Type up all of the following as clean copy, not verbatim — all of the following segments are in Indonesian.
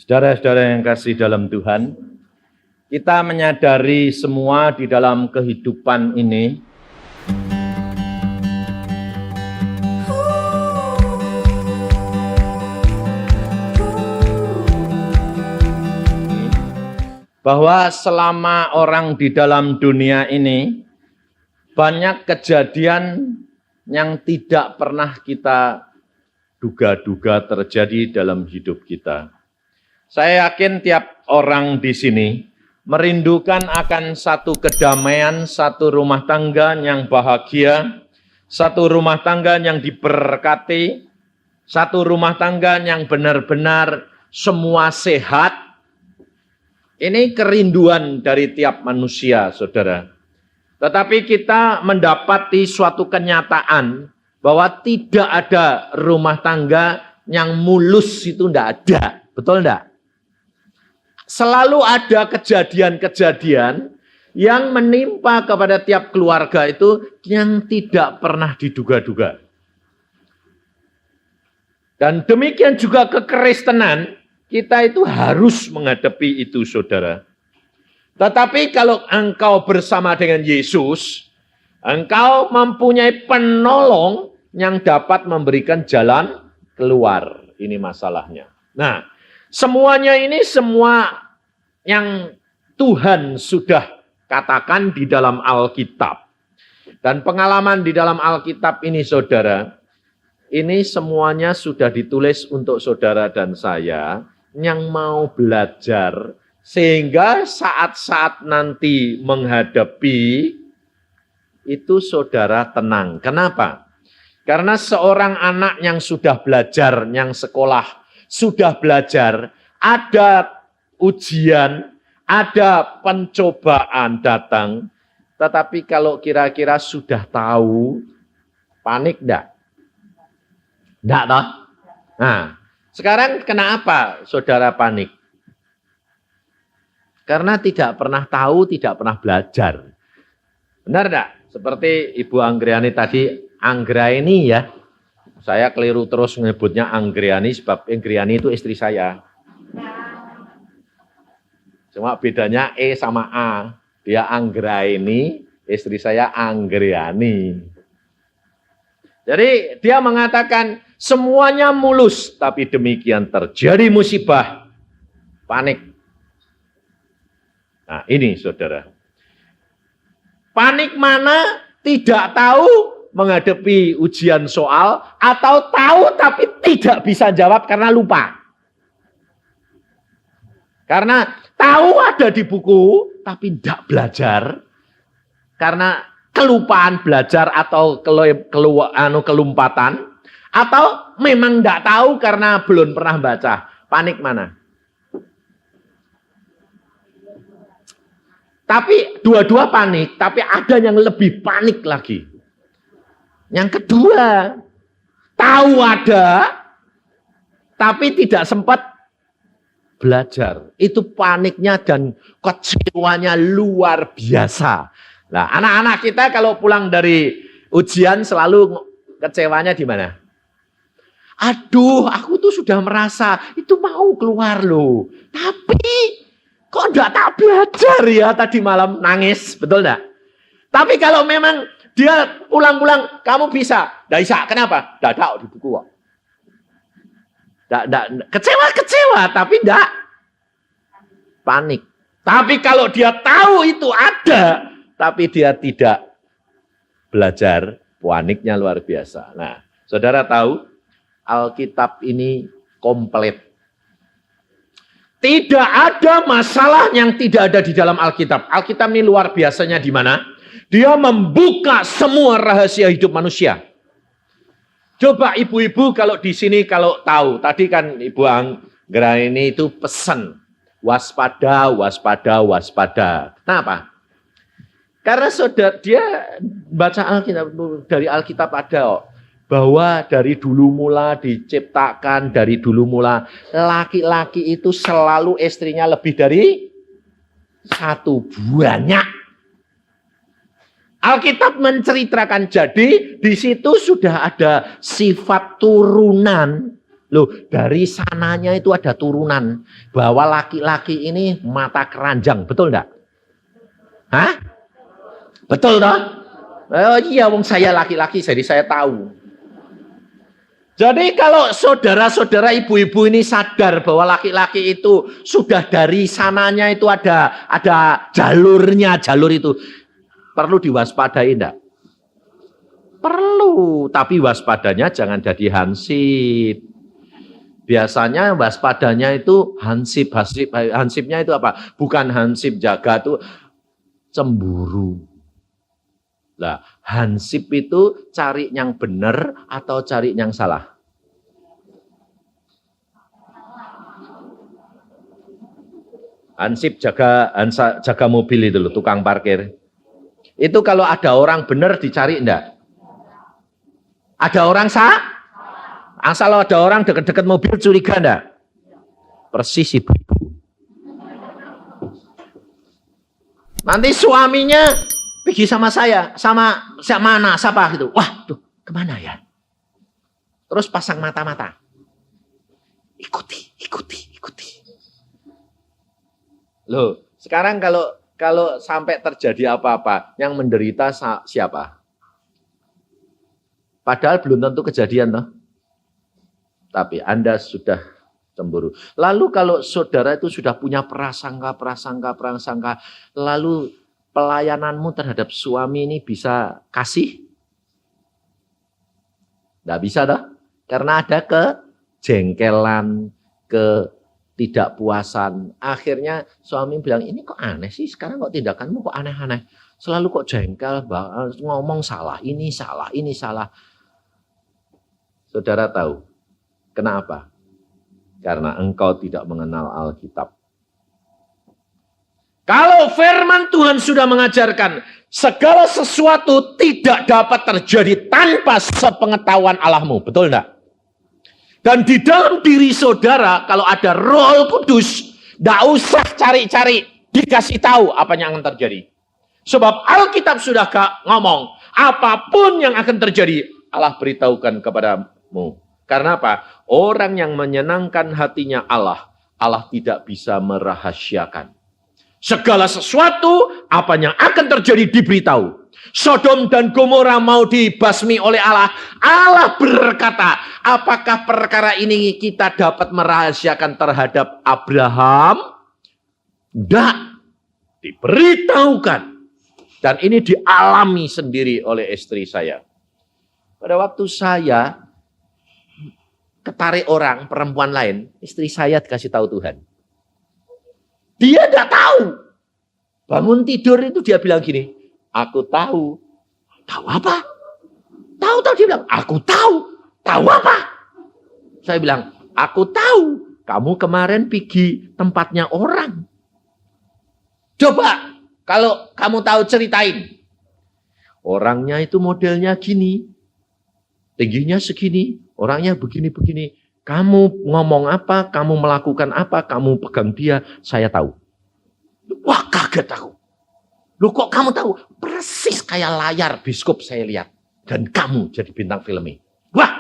Saudara-saudara yang kasih dalam Tuhan, kita menyadari semua di dalam kehidupan ini bahwa selama orang di dalam dunia ini banyak kejadian yang tidak pernah kita duga-duga terjadi dalam hidup kita. Saya yakin tiap orang di sini merindukan akan satu kedamaian, satu rumah tangga yang bahagia, satu rumah tangga yang diberkati, satu rumah tangga yang benar-benar semua sehat. Ini kerinduan dari tiap manusia, saudara. Tetapi kita mendapati suatu kenyataan bahwa tidak ada rumah tangga yang mulus, itu tidak ada. Betul tidak? Selalu ada kejadian-kejadian yang menimpa kepada tiap keluarga itu yang tidak pernah diduga-duga. Dan demikian juga kekristenan, kita itu harus menghadapi itu, saudara. Tetapi kalau engkau bersama dengan Yesus, engkau mempunyai penolong yang dapat memberikan jalan keluar. Ini masalahnya. Nah, semuanya ini semua yang Tuhan sudah katakan di dalam Alkitab. Dan pengalaman di dalam Alkitab ini, saudara, ini semuanya sudah ditulis untuk saudara dan saya yang mau belajar, sehingga saat-saat nanti menghadapi itu saudara tenang. Kenapa? Karena seorang anak yang sudah belajar, yang sekolah, sudah belajar, ada ujian, ada pencobaan datang, tetapi kalau kira-kira sudah tahu, panik enggak? Enggak toh? Nah, sekarang kenapa saudara panik? Karena tidak pernah tahu, tidak pernah belajar. Benar enggak? Seperti Ibu Anggriani tadi, Anggraini ya. Saya keliru terus menyebutnya Anggriani, sebab Anggriani itu istri saya. Cuma bedanya E sama A. Dia Anggraini, istri saya Anggriani. Jadi dia mengatakan semuanya mulus, tapi demikian terjadi musibah, panik. Nah ini saudara. Panik mana? Tidak tahu menghadapi ujian soal, atau tahu tapi tidak bisa jawab karena lupa. Karena tahu ada di buku, tapi tidak belajar. Karena kelupaan belajar atau kelumpatan. Atau memang tidak tahu karena belum pernah baca. Panik mana? Tapi dua-dua panik, tapi ada yang lebih panik lagi. Yang kedua, tahu ada, tapi tidak sempat belajar. Itu paniknya dan kecewanya luar biasa. Nah, anak-anak kita kalau pulang dari ujian selalu kecewanya di mana? Aduh, aku tuh sudah merasa itu mau keluar loh. Tapi kok enggak tak belajar ya tadi malam, nangis, betul enggak? Tapi kalau memang dia pulang-pulang, kamu bisa. Tidak bisa, kenapa? Tidak tahu di buku kok. Kecewa, tapi tidak panik. Tapi kalau dia tahu itu ada, tapi dia tidak belajar, paniknya luar biasa. Nah, saudara tahu, Alkitab ini komplit. Tidak ada masalah yang tidak ada di dalam Alkitab. Alkitab ini luar biasanya di mana? Dia membuka semua rahasia hidup manusia. Coba ibu-ibu kalau di sini kalau tahu, tadi kan Ibu Anggraini itu pesan, waspada, waspada, waspada. Kenapa? Karena saudara dia baca Alkitab, dari Alkitab ada bahwa dari dulu mula diciptakan, dari dulu mula laki-laki itu selalu istrinya lebih dari satu, banyak. Alkitab menceritakan, jadi di situ sudah ada sifat turunan Loh, dari sananya itu ada turunan bahwa laki-laki ini mata keranjang, betul enggak? Hah? Betul toh? Oh iya, wong saya laki-laki, jadi saya tahu. Jadi kalau saudara-saudara ibu-ibu ini sadar bahwa laki-laki itu sudah dari sananya itu ada jalurnya, jalur itu perlu diwaspadai enggak? Perlu, tapi waspadanya jangan jadi hansip. Biasanya waspadanya itu hansip, hansipnya itu apa? Bukan hansip jaga tuh cemburu. Nah, hansip itu cari yang benar atau cari yang salah? Hansip jaga mobil itu loh, tukang parkir. Itu kalau ada orang benar dicari enggak? Ada orang salah? Asal ada orang dekat-dekat mobil curiga enggak? Persis ibu-ibu. Nanti suaminya pergi sama saya, sama mana, siapa gitu. Wah, tuh kemana ya? Terus pasang mata-mata. Ikuti. Loh, sekarang kalau sampai terjadi apa-apa, yang menderita siapa? Padahal belum tentu kejadian, toh. Tapi Anda sudah cemburu. Lalu kalau saudara itu sudah punya prasangka, lalu pelayananmu terhadap suami ini bisa kasih? Nggak bisa, toh? Karena ada kejengkelan, ketidakpuasan. Akhirnya suami bilang, ini kok aneh sih, sekarang kok tindakanmu kok aneh-aneh. Selalu kok jengkel, ngomong salah, ini salah. Saudara tahu, kenapa? Karena engkau tidak mengenal Alkitab. Kalau firman Tuhan sudah mengajarkan, segala sesuatu tidak dapat terjadi tanpa sepengetahuan Allahmu. Betul enggak? Dan di dalam diri saudara, kalau ada Roh Kudus, enggak usah cari-cari, dikasih tahu apa yang akan terjadi. Sebab Alkitab sudah ngomong, apapun yang akan terjadi, Allah beritahukan kepadamu. Karena apa? Orang yang menyenangkan hatinya Allah, Allah tidak bisa merahasiakan. Segala sesuatu, apa yang akan terjadi diberitahu. Sodom dan Gomora mau dibasmi oleh Allah. Allah berkata, apakah perkara ini kita dapat merahasiakan terhadap Abraham? Tidak. Diberitahukan. Dan ini dialami sendiri oleh istri saya. Pada waktu saya ketarik orang, perempuan lain, istri saya dikasih tahu Tuhan. Dia tidak tahu. Bangun tidur itu dia bilang gini, aku tahu. Tahu apa? Tahu dia bilang, aku tahu. Tahu apa? Saya bilang, aku tahu. Kamu kemarin pergi tempatnya orang. Coba, kalau kamu tahu ceritain. Orangnya itu modelnya gini. Tingginya segini. Orangnya begini-begini. Kamu ngomong apa, kamu melakukan apa, kamu pegang dia, saya tahu. Wah, kaget aku. Loh, kok kamu tahu? Persis kayak layar biskop saya lihat. Dan kamu jadi bintang film ini. Wah!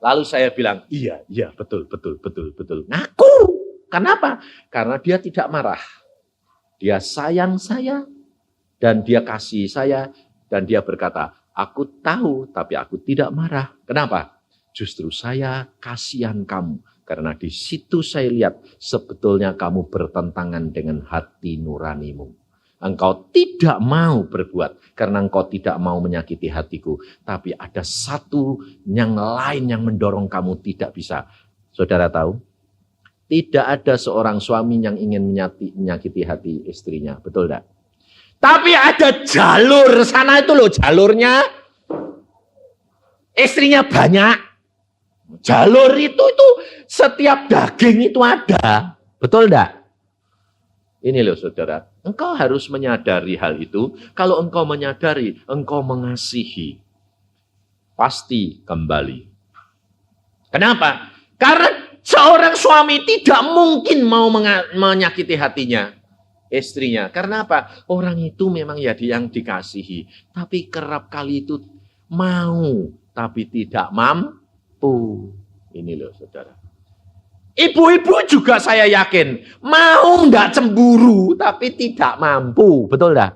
Lalu saya bilang, iya, betul. Ngaku. Kenapa? Karena dia tidak marah. Dia sayang saya, dan dia kasih saya, dan dia berkata, aku tahu, tapi aku tidak marah. Kenapa? Justru saya kasihan kamu. Karena di situ saya lihat sebetulnya kamu bertentangan dengan hati nuranimu. Engkau tidak mau berbuat karena engkau tidak mau menyakiti hatiku. Tapi ada satu yang lain yang mendorong kamu tidak bisa. Saudara tahu? Tidak ada seorang suami yang ingin menyakiti hati istrinya. Betul tidak? Tapi ada jalur sana itu loh, jalurnya. Istrinya banyak. Jalur itu setiap daging itu ada. Betul enggak? Ini loh saudara. Engkau harus menyadari hal itu. Kalau engkau menyadari, engkau mengasihi. Pasti kembali. Kenapa? Karena seorang suami tidak mungkin mau menyakiti hatinya. Istrinya. Karena apa? Orang itu memang ya yang dikasihi. Tapi kerap kali itu mau. Tapi tidak mampu. mampu. Ini loh saudara. Ibu-ibu juga saya yakin mau nggak cemburu tapi tidak mampu, betul nggak?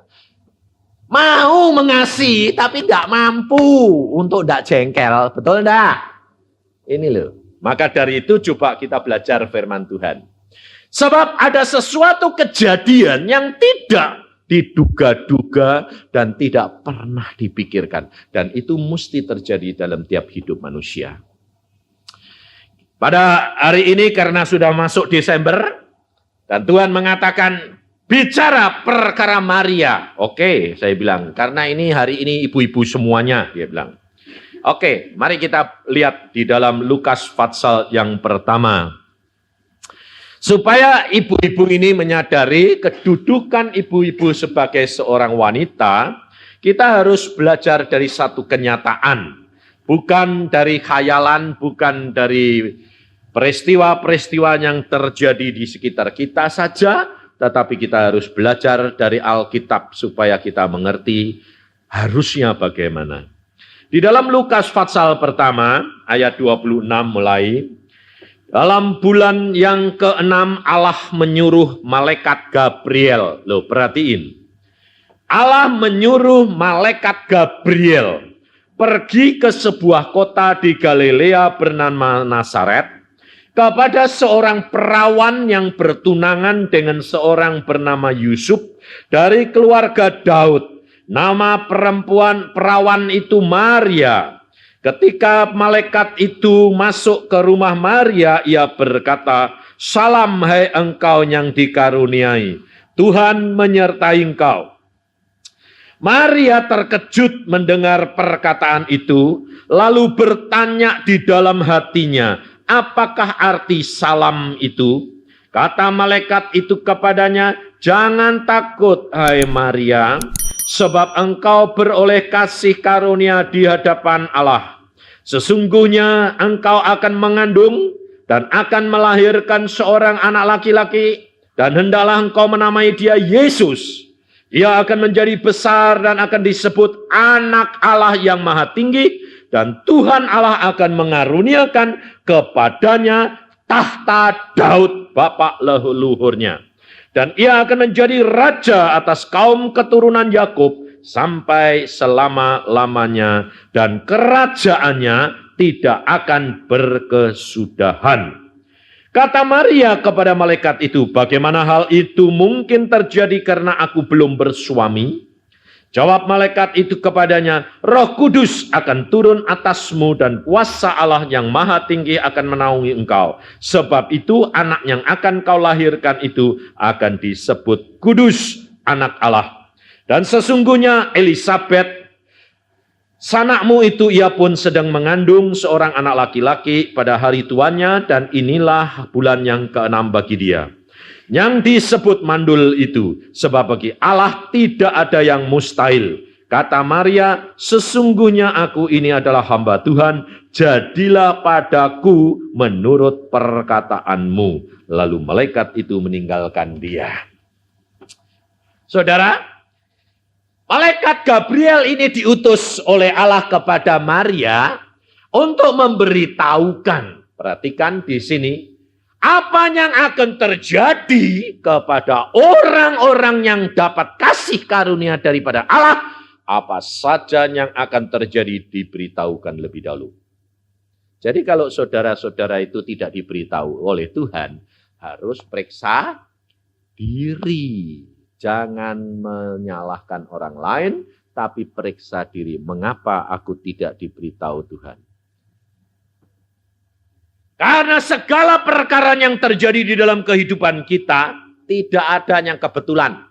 Mau mengasihi tapi tidak mampu untuk tidak jengkel, betul nggak? Ini loh. Maka dari itu coba kita belajar firman Tuhan. Sebab ada sesuatu kejadian yang tidak diduga-duga dan tidak pernah dipikirkan. Dan itu mesti terjadi dalam tiap hidup manusia. Pada hari ini karena sudah masuk Desember, dan Tuhan mengatakan, bicara perkara Maria. Oke, saya bilang, karena ini hari ini ibu-ibu semuanya, dia bilang. Oke, mari kita lihat di dalam Lukas pasal yang pertama. Supaya ibu-ibu ini menyadari kedudukan ibu-ibu sebagai seorang wanita, kita harus belajar dari satu kenyataan. Bukan dari khayalan, bukan dari peristiwa-peristiwa yang terjadi di sekitar kita saja, tetapi kita harus belajar dari Alkitab supaya kita mengerti harusnya bagaimana. Di dalam Lukas pasal pertama, ayat 26 mulai, dalam bulan yang ke-6 Allah menyuruh malaikat Gabriel. Loh, perhatiin. Allah menyuruh malaikat Gabriel pergi ke sebuah kota di Galilea bernama Nazaret kepada seorang perawan yang bertunangan dengan seorang bernama Yusuf dari keluarga Daud. Nama perempuan perawan itu Maria. Ketika malaikat itu masuk ke rumah Maria, ia berkata, "Salam hai engkau yang dikaruniai, Tuhan menyertai engkau." Maria terkejut mendengar perkataan itu, lalu bertanya di dalam hatinya, apakah arti salam itu? Kata malaikat itu kepadanya, jangan takut hai Maria, sebab engkau beroleh kasih karunia di hadapan Allah. Sesungguhnya engkau akan mengandung dan akan melahirkan seorang anak laki-laki, dan hendaklah engkau menamai dia Yesus. Ia akan menjadi besar dan akan disebut anak Allah yang maha tinggi, dan Tuhan Allah akan mengaruniakan kepadanya tahta Daud bapa leluhurnya. Dan ia akan menjadi raja atas kaum keturunan Yakub sampai selama-lamanya, dan kerajaannya tidak akan berkesudahan. Kata Maria kepada malaikat itu, bagaimana hal itu mungkin terjadi karena aku belum bersuami? Jawab malaikat itu kepadanya, Roh Kudus akan turun atasmu dan kuasa Allah yang maha tinggi akan menaungi engkau. Sebab itu anak yang akan kau lahirkan itu akan disebut kudus, anak Allah. Dan sesungguhnya Elisabet, sanakmu itu ia pun sedang mengandung seorang anak laki-laki pada hari tuannya, dan inilah bulan yang ke-6 bagi dia. Yang disebut mandul itu, sebab bagi Allah tidak ada yang mustahil. Kata Maria, sesungguhnya aku ini adalah hamba Tuhan, jadilah padaku menurut perkataanmu. Lalu malaikat itu meninggalkan dia. Saudara, malaikat Gabriel ini diutus oleh Allah kepada Maria untuk memberitahukan, perhatikan di sini, apa yang akan terjadi kepada orang-orang yang dapat kasih karunia daripada Allah, apa saja yang akan terjadi diberitahukan lebih dahulu. Jadi kalau saudara-saudara itu tidak diberitahu oleh Tuhan, harus periksa diri. Jangan menyalahkan orang lain, tapi periksa diri. Mengapa aku tidak diberitahu Tuhan? Karena segala perkara yang terjadi di dalam kehidupan kita, tidak ada yang kebetulan.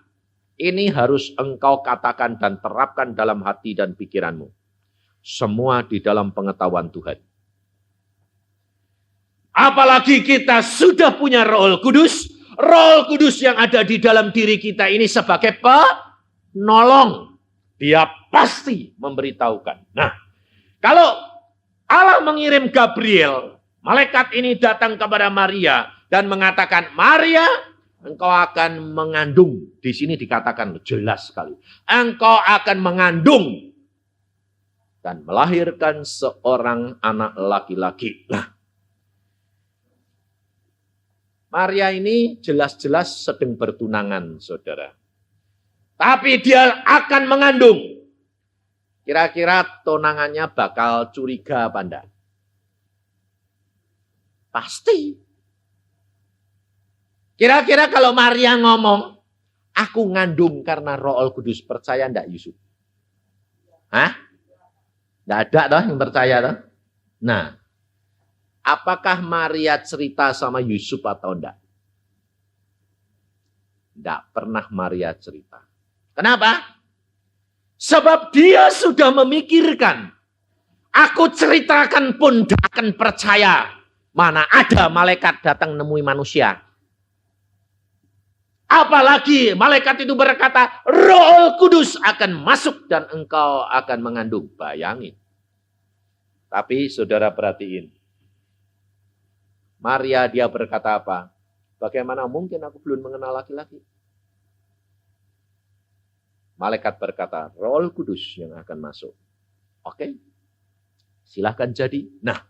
Ini harus engkau katakan dan terapkan dalam hati dan pikiranmu. Semua di dalam pengetahuan Tuhan. Apalagi kita sudah punya Roh Kudus. Roh Kudus yang ada di dalam diri kita ini sebagai penolong. Dia pasti memberitahukan. Nah, kalau Allah mengirim Gabriel, malaikat ini datang kepada Maria dan mengatakan, Maria, engkau akan mengandung. Di sini dikatakan jelas sekali. Engkau akan mengandung. akan melahirkan seorang anak laki-laki. Nah, Maria ini jelas-jelas sedang bertunangan, saudara. Tapi dia akan mengandung. Kira-kira tunangannya bakal curiga apa enggak? Pasti. Kira-kira kalau Maria ngomong, aku ngandung karena Roh Kudus, percaya enggak Yusuf? Hah? Enggak ada toh yang percaya toh? Nah, apakah Maria cerita sama Yusuf atau enggak? Enggak pernah Maria cerita. Kenapa? Sebab dia sudah memikirkan, aku ceritakan pun tidak akan percaya. Mana ada malaikat datang nemui manusia. Apalagi malaikat itu berkata, Roh Kudus akan masuk dan engkau akan mengandung. Bayangin. Tapi saudara perhatiin. Maria dia berkata apa? Bagaimana mungkin aku belum mengenal laki-laki? Malaikat berkata, Roh Kudus yang akan masuk. Oke, silahkan jadi. Nah,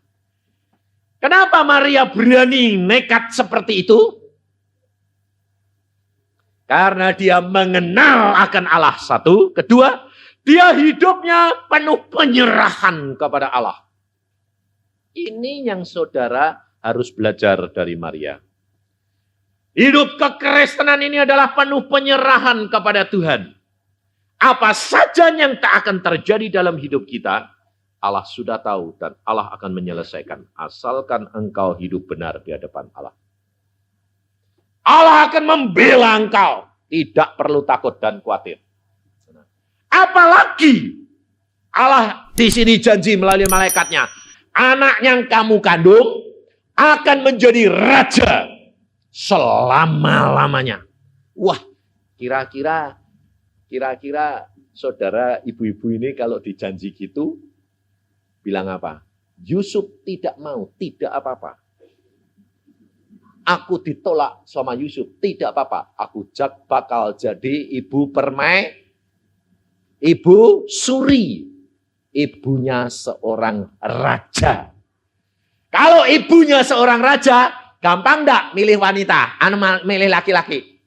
kenapa Maria berani nekat seperti itu? Karena dia mengenal akan Allah. Satu. Kedua, dia hidupnya penuh penyerahan kepada Allah. Ini yang saudara harus belajar dari Maria. Hidup kekristenan ini adalah penuh penyerahan kepada Tuhan. Apa saja yang tak akan terjadi dalam hidup kita, Allah sudah tahu dan Allah akan menyelesaikan. Asalkan engkau hidup benar di hadapan Allah. Allah akan membela engkau. Tidak perlu takut dan khawatir. Apalagi Allah di sini janji melalui malaikatnya. Anak yang kamu kandung akan menjadi raja selama-lamanya. Wah, kira-kira saudara ibu-ibu ini kalau dijanji gitu, bilang apa? Yusuf tidak mau, tidak apa-apa. Aku ditolak sama Yusuf, tidak apa-apa. Aku bakal jadi ibu permai, ibu suri. Ibunya seorang raja. Kalau ibunya seorang raja, gampang enggak milih wanita, milih laki-laki?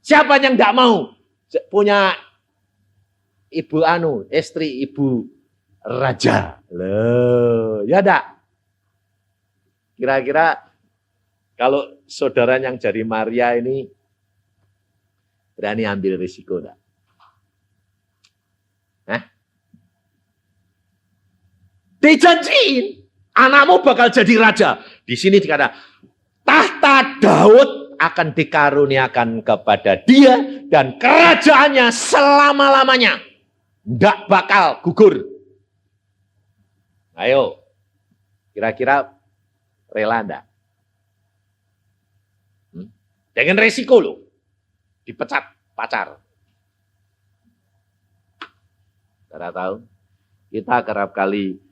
Siapa yang enggak mau punya ibu istri ibu raja? Loh, ya enggak? Kira-kira kalau saudara yang jadi Maria ini berani ambil risiko enggak? Dijanjiin, anakmu bakal jadi raja. Di sini dikata, tahta Daud akan dikaruniakan kepada dia dan kerajaannya selama-lamanya. Tidak bakal gugur. Ayo, kira-kira rela enggak? Dengan resiko loh, dipecat pacar. Saudara tahu, kita kerap kali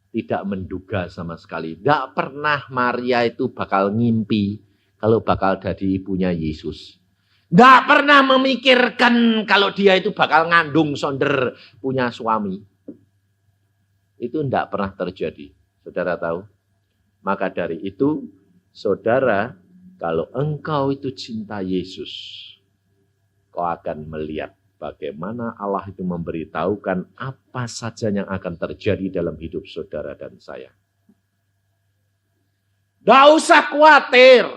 tidak menduga sama sekali. Tidak pernah Maria itu bakal ngimpi kalau bakal jadi ibunya Yesus. Tidak pernah memikirkan kalau dia itu bakal ngandung sonder punya suami. Itu tidak pernah terjadi. Saudara tahu? Maka dari itu, saudara, kalau engkau itu cinta Yesus, kau akan melihat bagaimana Allah itu memberitahukan apa saja yang akan terjadi dalam hidup saudara dan saya. Tidak usah khawatir.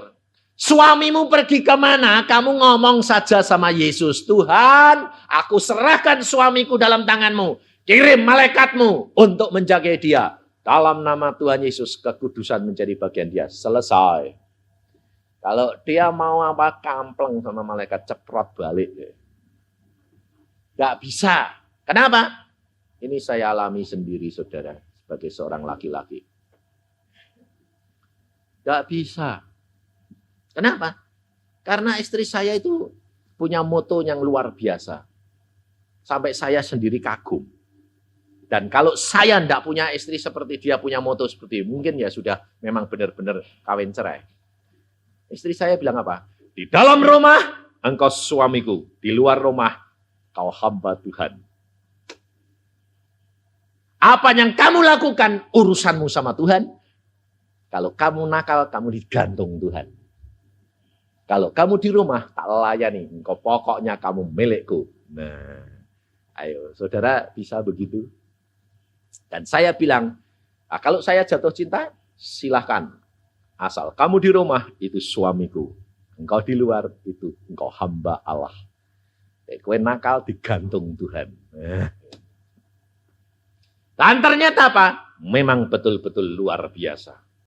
Suamimu pergi kemana, kamu ngomong saja sama Yesus. Tuhan, aku serahkan suamiku dalam tanganmu. Kirim malaikatmu untuk menjaga dia. Dalam nama Tuhan Yesus, kekudusan menjadi bagian dia. Selesai. Kalau dia mau apa, kampleng sama malaikat, ceprot balik. Gak bisa. Kenapa? Ini saya alami sendiri, saudara, sebagai seorang laki-laki. Gak bisa. Kenapa? Karena istri saya itu punya moto yang luar biasa. Sampai saya sendiri kagum. Dan kalau saya tidak punya istri seperti dia punya moto seperti itu, mungkin ya sudah memang benar-benar kawin cerai. Istri saya bilang apa? Di dalam rumah, engkau suamiku. Di luar rumah, kau hamba Tuhan. Apa yang kamu lakukan, urusanmu sama Tuhan. Kalau kamu nakal, kamu digantung Tuhan. Kalau kamu di rumah, tak layani. Engkau pokoknya kamu milikku. Nah, ayo saudara bisa begitu. Dan saya bilang, kalau saya jatuh cinta, silahkan. Asal kamu di rumah, itu suamiku. Engkau di luar, itu engkau hamba Allah. Kowe nakal digantung Tuhan. Dan ternyata apa? Memang betul-betul luar biasa.